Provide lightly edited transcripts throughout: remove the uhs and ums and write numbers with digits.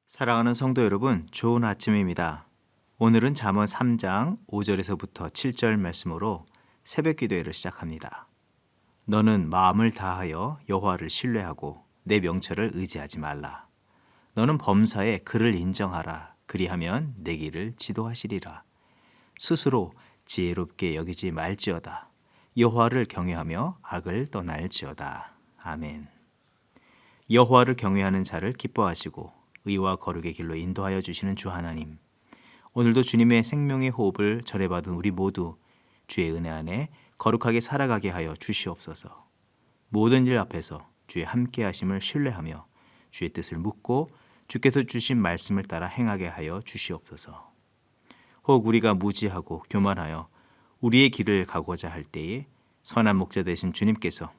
사랑하는 성도 여러분, 좋은 아침입니다. 오늘은 잠언 3장 5절에서부터 7절 말씀으로 새벽 기도회를 시작합니다. 너는 마음을 다하여 여호와를 신뢰하고 내 명철을 의지하지 말라. 너는 범사에 그를 인정하라. 그리하면 내 길을 지도하시리라. 스스로 지혜롭게 여기지 말지어다. 여호와를 경외하며 악을 떠날지어다. 아멘. 여호와를 경외하는 자를 기뻐하시고 의와 거룩의 길로 인도하여 주시는 주 하나님, 오늘도 주님의 생명의 호흡을 전해받은 우리 모두 주의 은혜 안에 거룩하게 살아가게 하여 주시옵소서. 모든 일 앞에서 주의 함께 하심을 신뢰하며 주의 뜻을 묻고 주께서 주신 말씀을 따라 행하게 하여 주시옵소서. 혹 우리가 무지하고 교만하여 우리의 길을 가고자 할 때에 선한 목자 되신 주님께서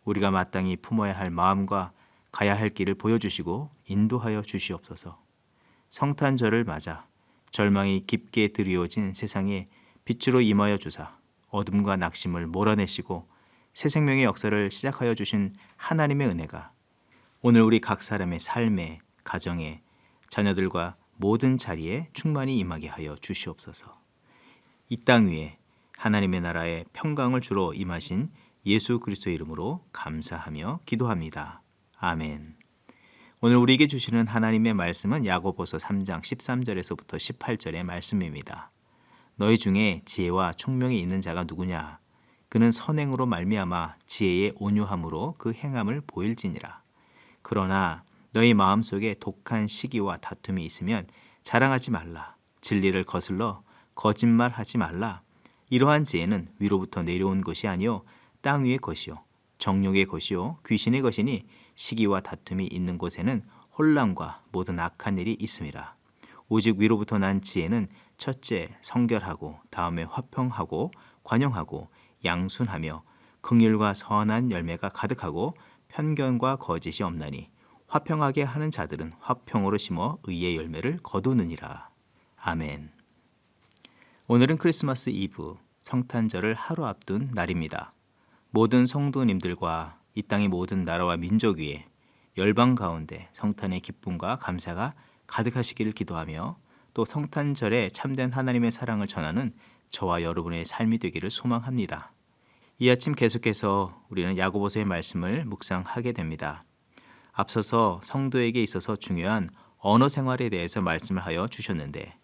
우리가 마땅히 품어야 할 마음과 가야 할 길을 보여주시고 인도하여 주시옵소서. 성탄절을 맞아 절망이 깊게 드리워진 세상에 빛으로 임하여 주사 어둠과 낙심을 몰아내시고 새 생명의 역사를 시작하여 주신 하나님의 은혜가 오늘 우리 각 사람의 삶에, 가정에, 자녀들과 모든 자리에 충만히 임하게 하여 주시옵소서. 이 땅 위에 하나님의 나라의 평강을 주로 임하신 예수 그리스도의 이름으로 감사하며 기도합니다. 아멘. 오늘 우리에게 주시는 하나님의 말씀은 야고보서 3장 13절에서부터 18절의 말씀입니다. 너희 중에 지혜와 총명이 있는 자가 누구냐? 그는 선행으로 말미암아 지혜의 온유함으로 그 행함을 보일지니라. 그러나 너희 마음속에 독한 시기와 다툼이 있으면 자랑하지 말라. 진리를 거슬러 거짓말하지 말라. 이러한 지혜는 위로부터 내려온 것이 아니요 땅 위의 것이요 정욕의 것이요 귀신의 것이니 시기와 다툼이 있는 곳에는 혼란과 모든 악한 일이 있음이라. 오직 위로부터 난 지혜는 첫째 성결하고 다음에 화평하고 관용하고 양순하며 긍휼과 선한 열매가 가득하고 편견과 거짓이 없나니 화평하게 하는 자들은 화평으로 심어 의의 열매를 거두느니라. 아멘. 오늘은 크리스마스 이브 성탄절을 하루 앞둔 날입니다. 모든 성도님들과 이 땅의 모든 나라와 민족 위에 열방 가운데 성탄의 기쁨과 감사가 가득하시기를 기도하며 또 성탄절에 참된 하나님의 사랑을 전하는 저와 여러분의 삶이 되기를 소망합니다. 이 아침 계속해서 우리는 야고보서의 말씀을 묵상하게 됩니다. 앞서서 성도에게 있어서 중요한 언어 생활에 대해서 말씀을 하여 주셨는데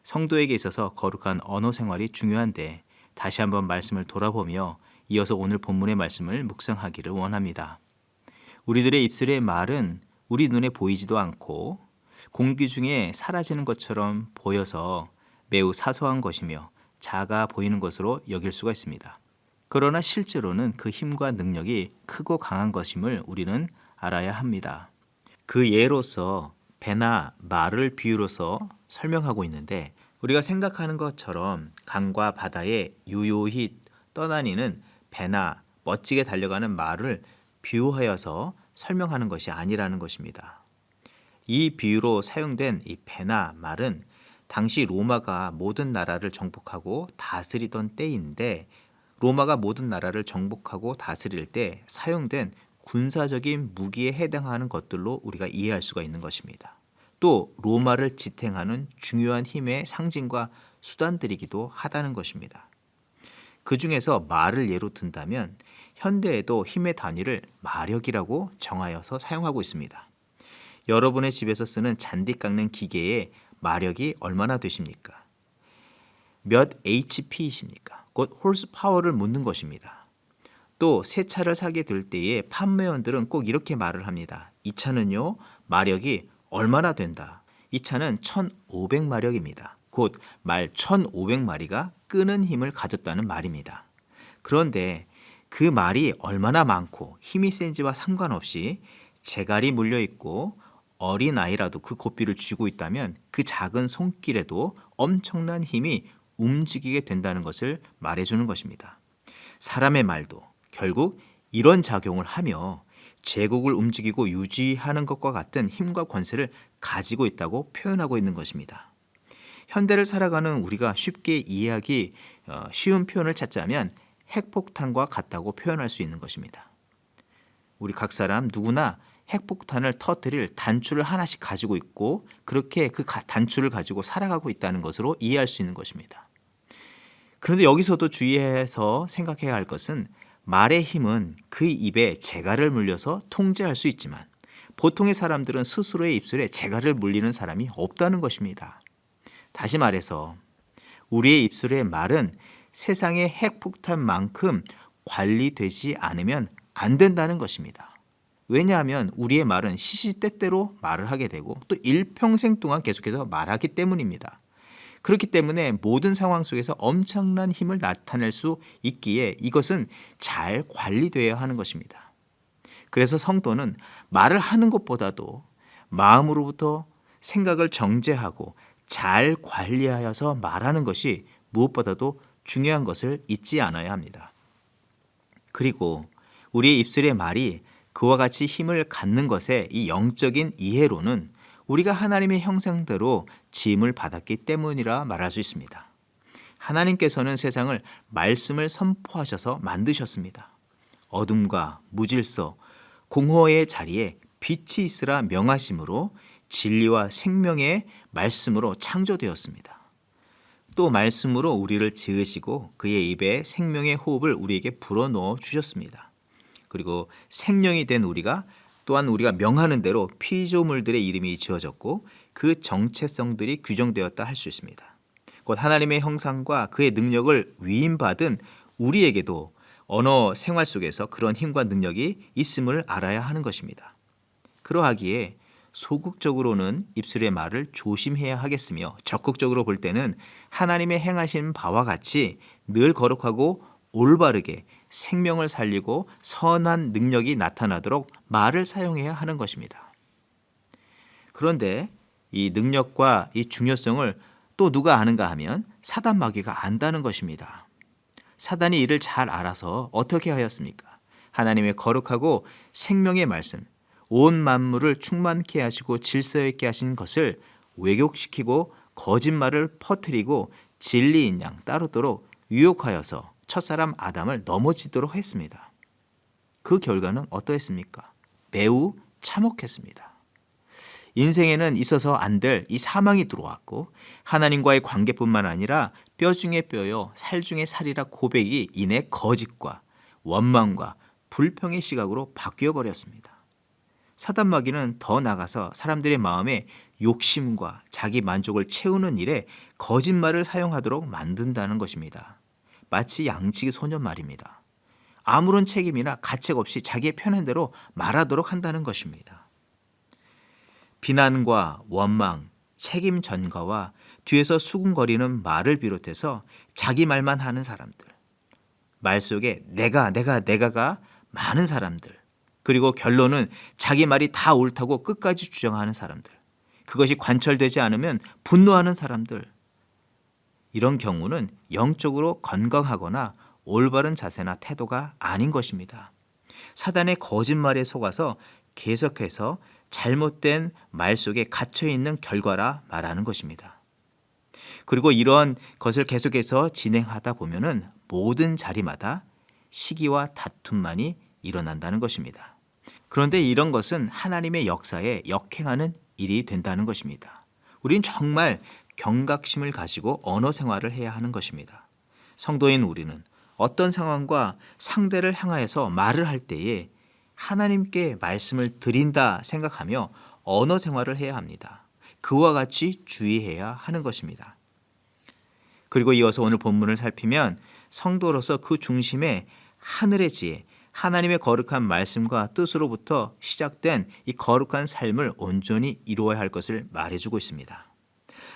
성도에게 있어서 거룩한 언어 생활이 중요한데 다시 한번 말씀을 돌아보며 이어서 오늘 본문의 말씀을 묵상하기를 원합니다. 우리들의 입술의 말은 우리 눈에 보이지도 않고 공기 중에 사라지는 것처럼 보여서 매우 사소한 것이며 작아 보이는 것으로 여길 수가 있습니다. 그러나 실제로는 그 힘과 능력이 크고 강한 것임을 우리는 알아야 합니다. 그 예로서 배나 말을 비유로서 설명하고 있는데 우리가 생각하는 것처럼 강과 바다에 유유히 떠다니는 배나 멋지게 달려가는 말을 비유하여서 설명하는 것이 아니라는 것입니다. 이 비유로 사용된 이 배나 말은 당시 로마가 모든 나라를 정복하고 다스리던 때인데 로마가 모든 나라를 정복하고 다스릴 때 사용된 군사적인 무기에 해당하는 것들로 우리가 이해할 수가 있는 것입니다. 또 로마를 지탱하는 중요한 힘의 상징과 수단들이기도 하다는 것입니다. 그 중에서 말을 예로 든다면 현대에도 힘의 단위를 마력이라고 정하여서 사용하고 있습니다. 여러분의 집에서 쓰는 잔디 깎는 기계의 마력이 얼마나 되십니까? 몇 HP이십니까? 곧 홀스 파워를 묻는 것입니다. 또 새 차를 사게 될 때에 판매원들은 꼭 이렇게 말을 합니다. 이 차는요 마력이 얼마나 된다. 이 차는 1500마력입니다. 곧 말 1500마리가 끄는 힘을 가졌다는 말입니다. 그런데 그 말이 얼마나 많고 힘이 센지와 상관없이 재갈이 물려있고 어린아이라도 그 고삐를 쥐고 있다면 그 작은 손길에도 엄청난 힘이 움직이게 된다는 것을 말해주는 것입니다. 사람의 말도 결국 이런 작용을 하며 제국을 움직이고 유지하는 것과 같은 힘과 권세를 가지고 있다고 표현하고 있는 것입니다. 현대를 살아가는 우리가 쉽게 이해하기 쉬운 표현을 찾자면 핵폭탄과 같다고 표현할 수 있는 것입니다. 우리 각 사람 누구나 핵폭탄을 터뜨릴 단추를 하나씩 가지고 있고 그렇게 그 단추를 가지고 살아가고 있다는 것으로 이해할 수 있는 것입니다. 그런데 여기서도 주의해서 생각해야 할 것은 말의 힘은 그 입에 재갈을 물려서 통제할 수 있지만 보통의 사람들은 스스로의 입술에 재갈을 물리는 사람이 없다는 것입니다. 다시 말해서 우리의 입술의 말은 세상의 핵폭탄만큼 관리되지 않으면 안 된다는 것입니다. 왜냐하면 우리의 말은 시시때때로 말을 하게 되고 또 일평생 동안 계속해서 말하기 때문입니다. 그렇기 때문에 모든 상황 속에서 엄청난 힘을 나타낼 수 있기에 이것은 잘 관리되어야 하는 것입니다. 그래서 성도는 말을 하는 것보다도 마음으로부터 생각을 정제하고 잘 관리하여서 말하는 것이 무엇보다도 중요한 것을 잊지 않아야 합니다. 그리고 우리의 입술의 말이 그와 같이 힘을 갖는 것의 이 영적인 이해로는 우리가 하나님의 형상대로 지음을 받았기 때문이라 말할 수 있습니다. 하나님께서는 세상을 말씀을 선포하셔서 만드셨습니다. 어둠과 무질서, 공허의 자리에 빛이 있으라 명하심으로 진리와 생명의 말씀으로 창조되었습니다. 또 말씀으로 우리를 지으시고 그의 입에 생명의 호흡을 우리에게 불어넣어 주셨습니다. 그리고 생명이 된 우리가 또한 우리가 명하는 대로 피조물들의 이름이 지어졌고 그 정체성들이 규정되었다 할 수 있습니다. 곧 하나님의 형상과 그의 능력을 위임받은 우리에게도 언어 생활 속에서 그런 힘과 능력이 있음을 알아야 하는 것입니다. 그러하기에 소극적으로는 입술의 말을 조심해야 하겠으며 적극적으로 볼 때는 하나님의 행하신 바와 같이 늘 거룩하고 올바르게 생명을 살리고 선한 능력이 나타나도록 말을 사용해야 하는 것입니다. 그런데 이 능력과 이 중요성을 또 누가 아는가 하면 사단 마귀가 안다는 것입니다. 사단이 이를 잘 알아서 어떻게 하였습니까? 하나님의 거룩하고 생명의 말씀, 온 만물을 충만케 하시고 질서 있게 하신 것을 왜곡시키고 거짓말을 퍼뜨리고 진리인 양 따르도록 유혹하여서 첫사람 아담을 넘어지도록 했습니다. 그 결과는 어떠했습니까? 매우 참혹했습니다. 인생에는 있어서 안 될 이 사망이 들어왔고 하나님과의 관계뿐만 아니라 뼈 중에 뼈요 살 중에 살이라 고백이 이내 거짓과 원망과 불평의 시각으로 바뀌어 버렸습니다. 사단 마귀는 더 나아가서 사람들의 마음에 욕심과 자기 만족을 채우는 일에 거짓말을 사용하도록 만든다는 것입니다. 마치 양치기 소년 말입니다. 아무런 책임이나 가책 없이 자기의 편한 대로 말하도록 한다는 것입니다. 비난과 원망, 책임 전가와 뒤에서 수군거리는 말을 비롯해서 자기 말만 하는 사람들, 말 속에 내가가 많은 사람들, 그리고 결론은 자기 말이 다 옳다고 끝까지 주장하는 사람들, 그것이 관철되지 않으면 분노하는 사람들, 이런 경우는 영적으로 건강하거나 올바른 자세나 태도가 아닌 것입니다. 사단의 거짓말에 속아서 계속해서 잘못된 말 속에 갇혀있는 결과라 말하는 것입니다. 그리고 이러한 것을 계속해서 진행하다 보면은 모든 자리마다 시기와 다툼만이 일어난다는 것입니다. 그런데 이런 것은 하나님의 역사에 역행하는 일이 된다는 것입니다. 우린 정말 경각심을 가지고 언어 생활을 해야 하는 것입니다. 성도인 우리는 어떤 상황과 상대를 향하여서 말을 할 때에 하나님께 말씀을 드린다 생각하며 언어 생활을 해야 합니다. 그와 같이 주의해야 하는 것입니다. 그리고 이어서 오늘 본문을 살피면 성도로서 그 중심에 하늘의 지혜, 하나님의 거룩한 말씀과 뜻으로부터 시작된 이 거룩한 삶을 온전히 이루어야 할 것을 말해주고 있습니다.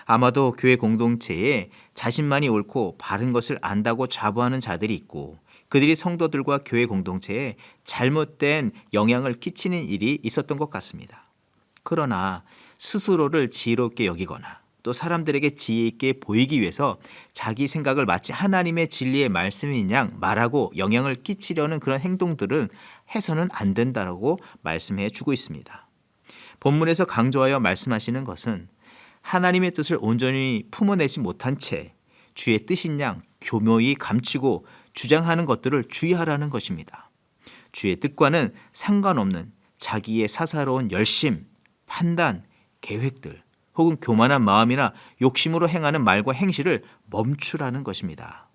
아마도 교회 공동체에 자신만이 옳고 바른 것을 안다고 자부하는 자들이 있고 그들이 성도들과 교회 공동체에 잘못된 영향을 끼치는 일이 있었던 것 같습니다. 그러나 스스로를 지혜롭게 여기거나 또 사람들에게 지혜 있게 보이기 위해서 자기 생각을 마치 하나님의 진리의 말씀인 양 말하고 영향을 끼치려는 그런 행동들은 해서는 안 된다라고 말씀해 주고 있습니다. 본문에서 강조하여 말씀하시는 것은 하나님의 뜻을 온전히 품어내지 못한 채 주의 뜻인 양 교묘히 감추고 주장하는 것들을 주의하라는 것입니다. 주의 뜻과는 상관없는 자기의 사사로운 열심, 판단, 계획들 혹은 교만한 마음이나 욕심으로 행하는 말과 행실을 멈추라는 것입니다.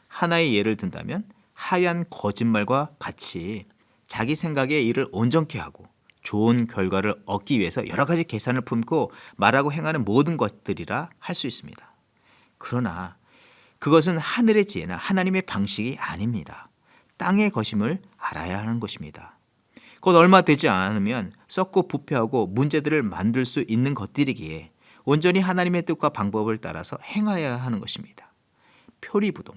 하나의 예를 든다면 하얀 거짓말과 같이 자기 생각에 일을 온전케 하고 좋은 결과를 얻기 위해서 여러 가지 계산을 품고 말하고 행하는 모든 것들이라 할 수 있습니다. 그러나 그것은 하늘의 지혜나 하나님의 방식이 아닙니다. 땅의 것임을 알아야 하는 것입니다. 곧 얼마 되지 않으면 썩고 부패하고 문제들을 만들 수 있는 것들이기에 온전히 하나님의 뜻과 방법을 따라서 행하여야 하는 것입니다. 표리부동,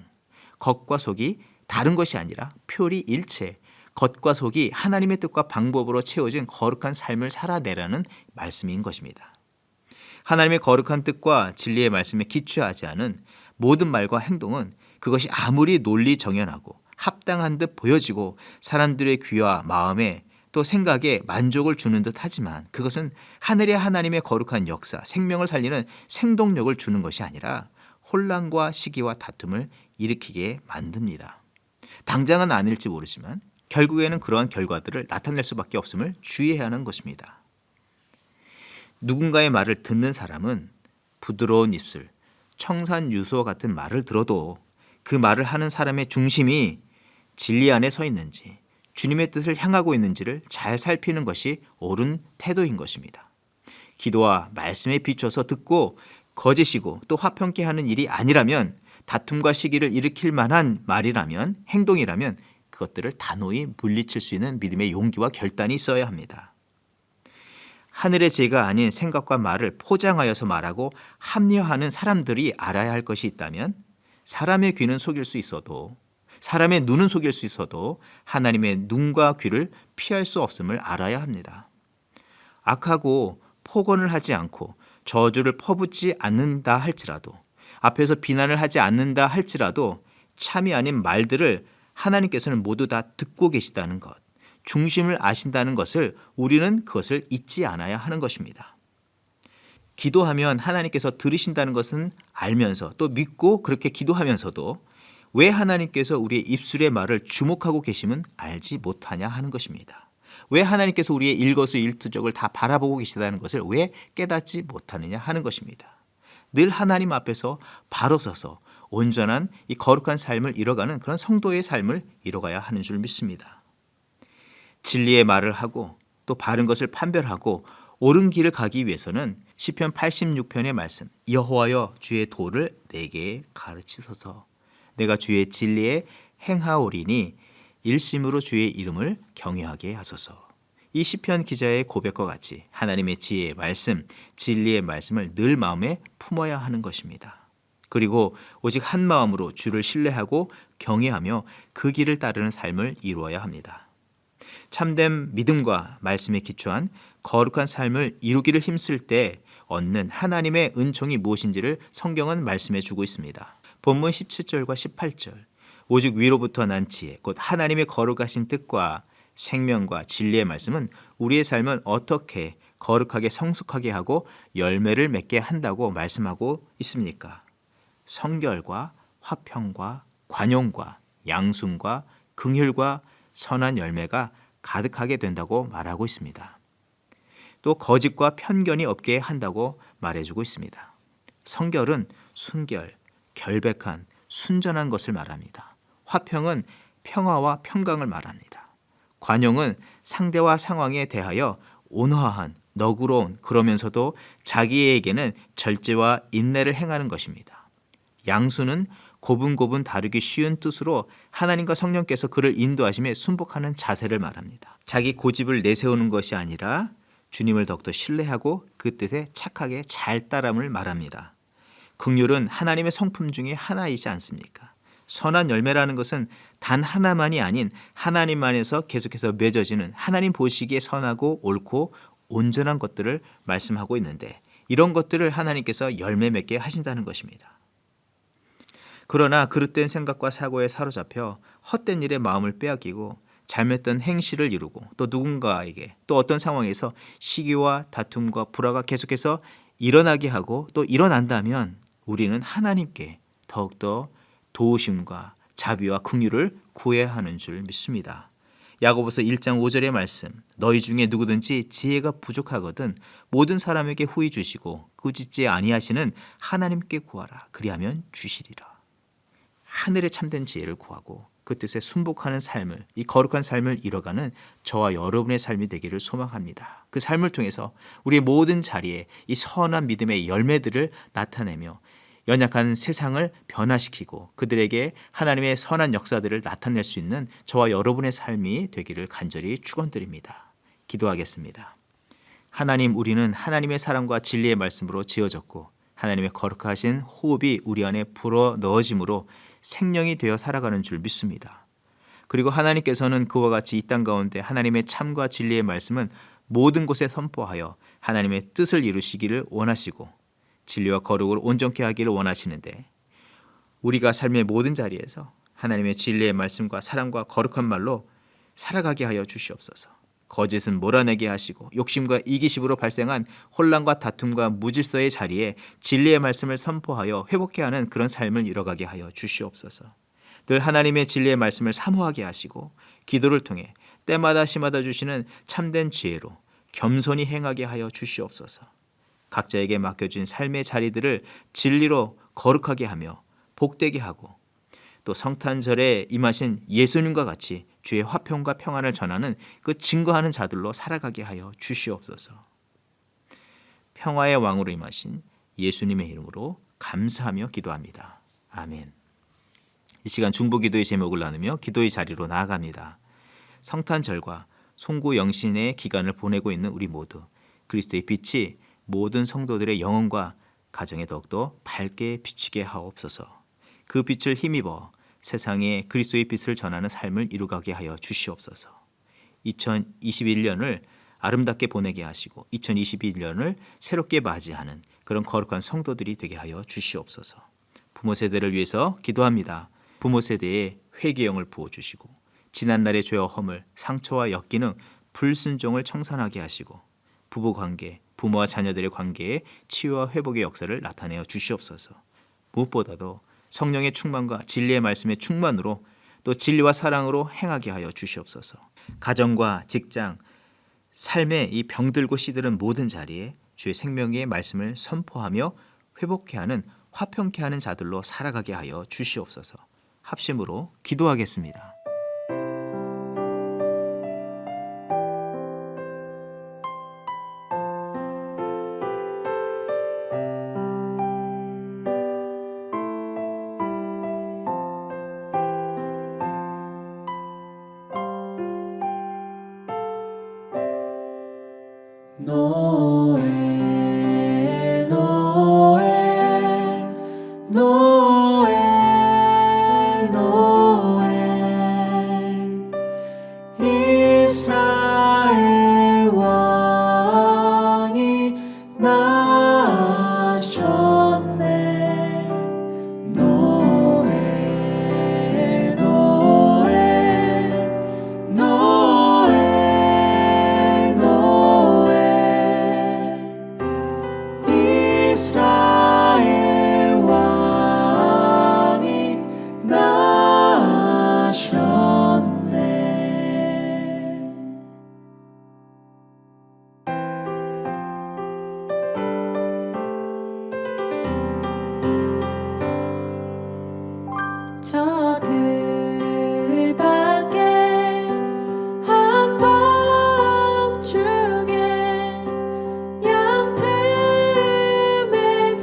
겉과 속이 다른 것이 아니라 표리일체, 겉과 속이 하나님의 뜻과 방법으로 채워진 거룩한 삶을 살아내라는 말씀인 것입니다. 하나님의 거룩한 뜻과 진리의 말씀에 기초하지 않은 모든 말과 행동은 그것이 아무리 논리 정연하고 합당한 듯 보여지고 사람들의 귀와 마음에 또 생각에 만족을 주는 듯 하지만 그것은 하늘의 하나님의 거룩한 역사, 생명을 살리는 생동력을 주는 것이 아니라 혼란과 시기와 다툼을 일으키게 만듭니다. 당장은 아닐지 모르지만 결국에는 그러한 결과들을 나타낼 수밖에 없음을 주의해야 하는 것입니다. 누군가의 말을 듣는 사람은 부드러운 입술, 청산유수와 같은 말을 들어도 그 말을 하는 사람의 중심이 진리 안에 서 있는지 주님의 뜻을 향하고 있는지를 잘 살피는 것이 옳은 태도인 것입니다. 기도와 말씀에 비춰서 듣고 거짓이고 또 화평케 하는 일이 아니라면 다툼과 시기를 일으킬 만한 말이라면 행동이라면 그것들을 단호히 물리칠 수 있는 믿음의 용기와 결단이 있어야 합니다. 하늘의 죄가 아닌 생각과 말을 포장하여서 말하고 합리화하는 사람들이 알아야 할 것이 있다면 사람의 귀는 속일 수 있어도 사람의 눈은 속일 수 있어도 하나님의 눈과 귀를 피할 수 없음을 알아야 합니다. 악하고 폭언을 하지 않고 저주를 퍼붓지 않는다 할지라도 앞에서 비난을 하지 않는다 할지라도 참이 아닌 말들을 하나님께서는 모두 다 듣고 계시다는 것, 중심을 아신다는 것을 우리는 그것을 잊지 않아야 하는 것입니다. 기도하면 하나님께서 들으신다는 것은 알면서 또 믿고 그렇게 기도하면서도 왜 하나님께서 우리의 입술의 말을 주목하고 계심은 알지 못하냐 하는 것입니다. 왜 하나님께서 우리의 일거수일투족을 다 바라보고 계시다는 것을 왜 깨닫지 못하느냐 하는 것입니다. 늘 하나님 앞에서 바로 서서 온전한 이 거룩한 삶을 이뤄가는 그런 성도의 삶을 이뤄가야 하는 줄 믿습니다. 진리의 말을 하고 또 바른 것을 판별하고 옳은 길을 가기 위해서는 시편 86편의 말씀 여호와여 주의 도를 내게 가르치소서 내가 주의 진리에 행하오리니 일심으로 주의 이름을 경외하게 하소서. 이 시편 기자의 고백과 같이 하나님의 지혜의 말씀, 진리의 말씀을 늘 마음에 품어야 하는 것입니다. 그리고 오직 한 마음으로 주를 신뢰하고 경외하며 그 길을 따르는 삶을 이루어야 합니다. 참된 믿음과 말씀에 기초한 거룩한 삶을 이루기를 힘쓸 때 얻는 하나님의 은총이 무엇인지를 성경은 말씀해 주고 있습니다. 본문 17절과 18절 오직 위로부터 난 지혜 곧 하나님의 거룩하신 뜻과 생명과 진리의 말씀은 우리의 삶을 어떻게 거룩하게 성숙하게 하고 열매를 맺게 한다고 말씀하고 있습니까? 성결과 화평과 관용과 양순과 긍휼과 선한 열매가 가득하게 된다고 말하고 있습니다. 또 거짓과 편견이 없게 한다고 말해주고 있습니다. 성결은 순결, 결백한, 순전한 것을 말합니다. 화평은 평화와 평강을 말합니다. 관용은 상대와 상황에 대하여 온화한, 너그러운 그러면서도 자기에게는 절제와 인내를 행하는 것입니다. 양수는 고분고분 다루기 쉬운 뜻으로 하나님과 성령께서 그를 인도하심에 순복하는 자세를 말합니다. 자기 고집을 내세우는 것이 아니라 주님을 더욱더 신뢰하고 그 뜻에 착하게 잘 따름을 말합니다. 긍휼은 하나님의 성품 중에 하나이지 않습니까? 선한 열매라는 것은 단 하나만이 아닌 하나님 안에서 계속해서 맺어지는 하나님 보시기에 선하고 옳고 온전한 것들을 말씀하고 있는데 이런 것들을 하나님께서 열매 맺게 하신다는 것입니다. 그러나 그릇된 생각과 사고에 사로잡혀 헛된 일에 마음을 빼앗기고 잘못된 행실을 이루고 또 누군가에게 또 어떤 상황에서 시기와 다툼과 불화가 계속해서 일어나게 하고 또 일어난다면 우리는 하나님께 더욱더 도우심과 자비와 긍휼을 구해야 하는 줄 믿습니다. 야고보서 1장 5절의 말씀, 너희 중에 누구든지 지혜가 부족하거든 모든 사람에게 후히 주시고 꾸짖지 아니하시는 하나님께 구하라. 그리하면 주시리라. 하늘의 참된 지혜를 구하고 그 뜻에 순복하는 삶을, 이 거룩한 삶을 이뤄가는 저와 여러분의 삶이 되기를 소망합니다. 그 삶을 통해서 우리의 모든 자리에 이 선한 믿음의 열매들을 나타내며 연약한 세상을 변화시키고 그들에게 하나님의 선한 역사들을 나타낼 수 있는 저와 여러분의 삶이 되기를 간절히 축원드립니다. 기도하겠습니다. 하나님, 우리는 하나님의 사랑과 진리의 말씀으로 지어졌고 하나님의 거룩하신 호흡이 우리 안에 불어 넣어짐으로 생명이 되어 살아가는 줄 믿습니다. 그리고 하나님께서는 그와 같이 이 땅 가운데 하나님의 참과 진리의 말씀은 모든 곳에 선포하여 하나님의 뜻을 이루시기를 원하시고 진리와 거룩을 온전케 하기를 원하시는데 우리가 삶의 모든 자리에서 하나님의 진리의 말씀과 사랑과 거룩한 말로 살아가게 하여 주시옵소서. 거짓은 몰아내게 하시고 욕심과 이기심으로 발생한 혼란과 다툼과 무질서의 자리에 진리의 말씀을 선포하여 회복케 하는 그런 삶을 이뤄가게 하여 주시옵소서. 늘 하나님의 진리의 말씀을 사모하게 하시고 기도를 통해 때마다 시마다 주시는 참된 지혜로 겸손히 행하게 하여 주시옵소서. 각자에게 맡겨진 삶의 자리들을 진리로 거룩하게 하며 복되게 하고 또 성탄절에 임하신 예수님과 같이 주의 화평과 평안을 전하는 그 증거하는 자들로 살아가게 하여 주시옵소서. 평화의 왕으로 임하신 예수님의 이름으로 감사하며 기도합니다. 아멘. 이 시간 중보기도의 제목을 나누며 기도의 자리로 나아갑니다. 성탄절과 송구영신의 기간을 보내고 있는 우리 모두 그리스도의 빛이 모든 성도들의 영혼과 가정에 더욱더 밝게 비추게 하옵소서. 그 빛을 힘입어 세상에 그리스도의 빛을 전하는 삶을 이루가게 하여 주시옵소서. 2021년을 아름답게 보내게 하시고 2022년을 새롭게 맞이하는 그런 거룩한 성도들이 되게 하여 주시옵소서. 부모 세대를 위해서 기도합니다. 부모 세대에 회개영을 부어주시고 지난날의 죄와 허물, 상처와 역기능, 불순종을 청산하게 하시고 부부관계, 부모와 자녀들의 관계에 치유와 회복의 역사를 나타내어 주시옵소서. 무엇보다도 성령의 충만과 진리의 말씀의 충만으로 또 진리와 사랑으로 행하게 하여 주시옵소서. 가정과 직장, 삶의 이 병들고 시들은 모든 자리에 주의 생명의 말씀을 선포하며 회복케 하는 화평케 하는 자들로 살아가게 하여 주시옵소서. 합심으로 기도하겠습니다. 노엘 노엘 노엘 노엘 이스라엘 왕이 나셨네. 노엘 노엘 노엘 노엘 이스라엘 왕이 나셨네. 저 들밖에 한밤중에 양 틈에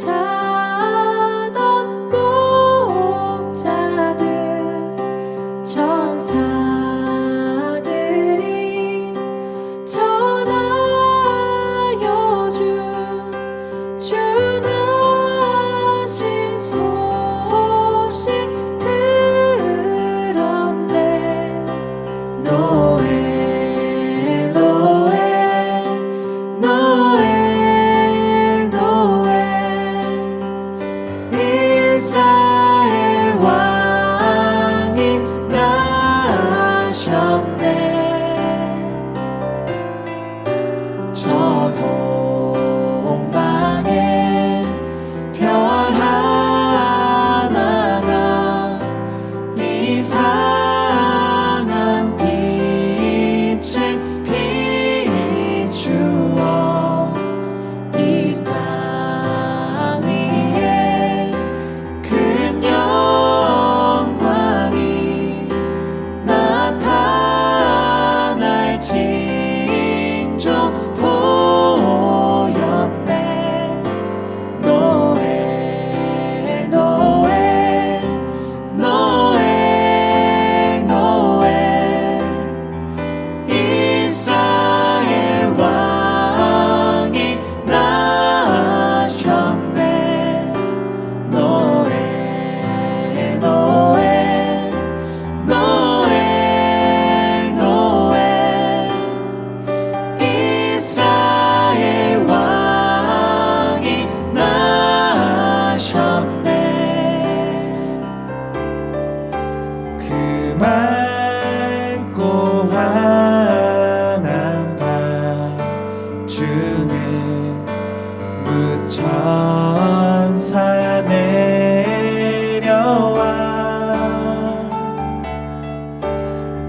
천사 내려와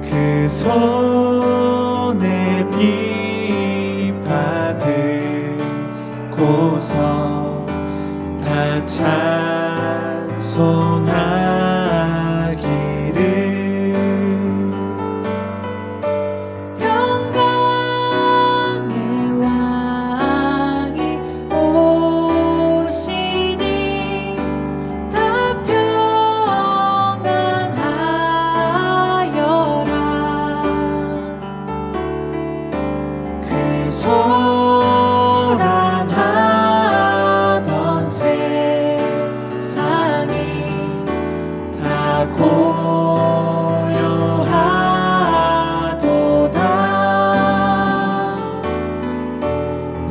그 손에 비 받고서 다 찬송하기를 평강의 왕이 오시니 다 평안하여라. 그 소란하던 세상이 다 고요하도다.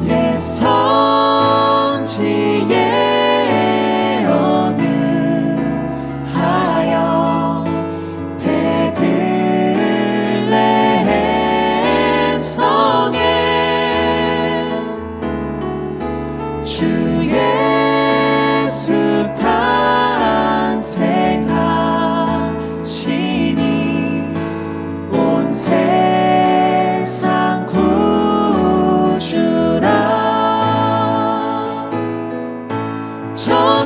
옛 성지에 어느하여 베들레헴 성에 주 예수 탄생하시니 온 세상 구주라. 저